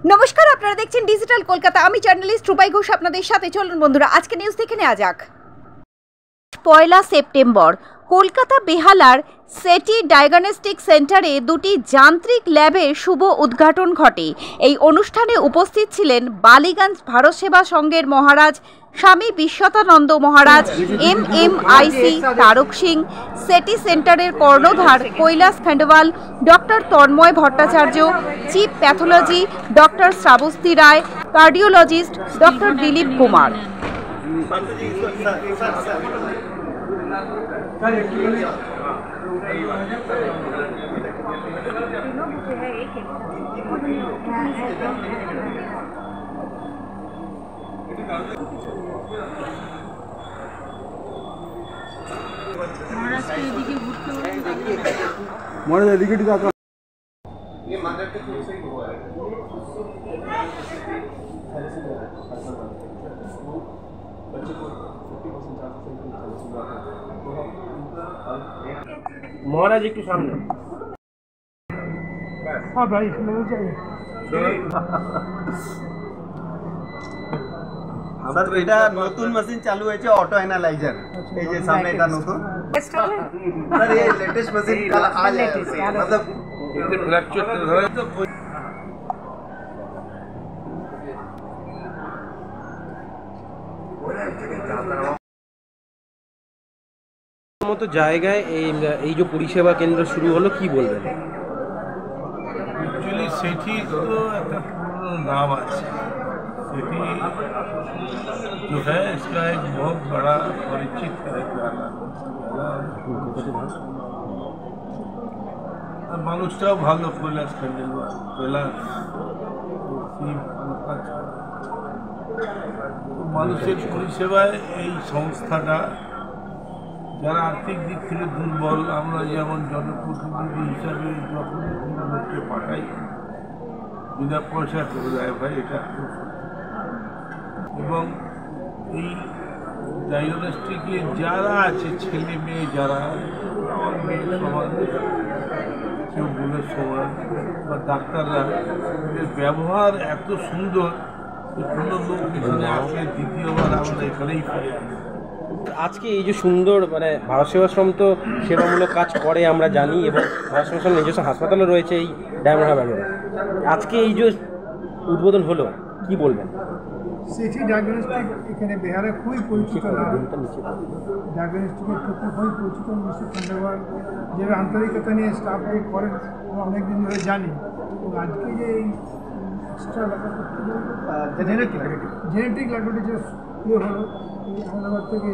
নমস্কার, আপনারা দেখছেন ডিজিটাল কলকাতা। আমি জার্নালিস্ট রূপাই ঘোষ আপনাদের সাথে। চলুন বন্ধুরা, আজকে নিউজ দেখে নেওয়া যাক। 1 সেপ্টেম্বর কলকাতা বেহালার সেটি ডায়াগনস্টিক সেন্টারে দুটি যান্ত্রিক ল্যাবের শুভ উদ্ঘাটন ঘটে। এই অনুষ্ঠানে উপস্থিত ছিলেন বালিগঞ্জ ভারত সেবা সংঘের মহারাজ স্বামী বিশ্বতানন্দ মহারাজ, MMIC তারক সিং, সেটি সেন্টারের কর্ণধার Kailash Khandelwal, doctor Tanmoy Bhattacharya, chief pathology doctor Shrabasti Roy, cardiologist doctor Dilip Kumar. महाराज एदिके ये मदर के थ्रू से ही हुआ है। बच्चे को 50% चांसेस है। महाराज एक सामने। हाँ भाई नहीं चाहिए স্যার এটা নতুন মেশিন চালু হয়েছে, অটো অ্যানালাইজার। এই যে সামনে এটা নতুন স্যার, ये लेटेस्ट मशीन कल आ जाएगा, मतलब इतने फ्रैक्चर ধরে তো মতো জায়গায় এই যে পরিষেবা কেন্দ্র শুরু হলো, কি বলবেন? एक्चुअली सेठी तो एक नाम আছে। सेठी जो है इसका एक बहुत बड़ा परिचित है মানুষটাও ভালো। কৈলাস খণ্ডওয়াল, কৈলাস মানুষের পরিষেবায় এই সংস্থাটা, যারা আর্থিক দিক থেকে দুর্বল, আমরা যেমন জনপ্রতিনিধি হিসাবে যখন কোনো লোককে পাঠাই বিনা পয়সা করে দেয় ভাই, এটা এবং এই ডায়াগনস্টিকে যারা আছে, ছেলে মেয়ে যারা, আমার মেয়ে সমান, কেউ বলে সমান, বা ডাক্তাররা, এদের ব্যবহার এত সুন্দর যে কোনো লোক এখানে আসলে দ্বিতীয়বার আমরা এখানেই পাই। আজকে এই যে সুন্দর ভারত সেবাশ্রম তো সেবামূলক কাজ করে আমরা জানি, এবং ভারত সেবাশ্রম নিজস্ব হাসপাতালও রয়েছে এই ডায়মন্ড হারবারে। আজকে এই যে উদ্বোধন হলো, কি বলবেন? সেটি ডায়াগনস্টিক এখানে বিহারে খুবই পরিচিত না, ডায়াগনস্টিকের ক্ষেত্রে খুবই পরিচিত। মিস্টার খণ্ডওয়াল যেভাবে আন্তরিকতা নিয়ে স্টাফ দিয়ে করেন আমরা অনেকদিন ধরে জানি। এবং আজকে যে এই এক্সট্রা জেনেটিক ল্যাবরেটরি ইয়ে হলো, এই আহমেদাবাদ থেকে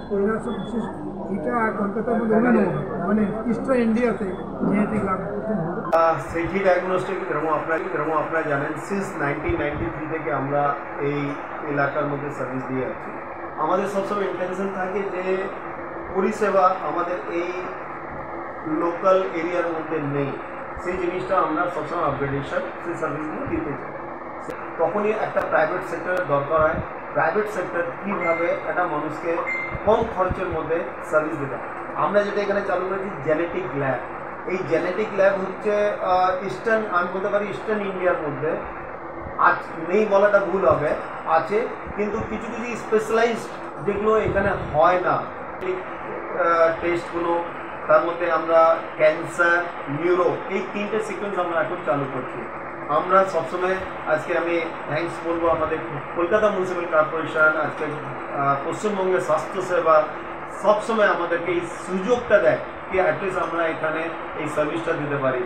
কৈলাস বিশেষ, এটা কলকাতার মধ্যে অভিনব, মানে ইস্টার্ন ইন্ডিয়াতে জেনেটিক ল্যাব প্রথম হলো। সেঠি ডায়াগনস্টিক যেরকম আপনারা জানেন, সিন্স 1993 থেকে আমরা এই এলাকার মধ্যে সার্ভিস দিয়ে আছি। আমাদের সবসময় ইন্টেনশন থাকে যে পরিষেবা আমাদের এই লোকাল এরিয়ার মধ্যে নেই, সেই জিনিসটা আমরা সবসময় আপগ্রেডেশন সেই সার্ভিসগুলো দিতে চাই। তখনই একটা প্রাইভেট সেক্টরের দরকার হয়। প্রাইভেট সেক্টর কীভাবে একটা মানুষকে কম খরচের মধ্যে সার্ভিস দিতে হয়। আমরা যেটা এখানে চালু করেছি জেনেটিক ল্যাব। এই জেনেটিক ল্যাব হচ্ছে ইস্টার্ন, আমি বলতে পারি ইস্টার্ন ইন্ডিয়ার মধ্যে আজ নেই বলাটা ভুল হবে, আছে, কিন্তু কিছু কিছু স্পেশালাইজড যেগুলো এখানে হয় না টেস্টগুলো, তার মধ্যে আমরা ক্যান্সার, নিউরো, এই তিনটে সিকোয়েন্স আমরা এখন চালু করছি। আমরা সবসময়, আজকে আমি থ্যাঙ্কস বলবো আমাদের কলকাতা মিউনিসিপ্যাল কর্পোরেশন, আজকে পশ্চিমবঙ্গের স্বাস্থ্যসেবা সবসময় আমাদেরকে এই সুযোগটা দেয় কি অ্যাটলিস্ট আমরা এখানে এই সার্ভিসটা দিতে পারি।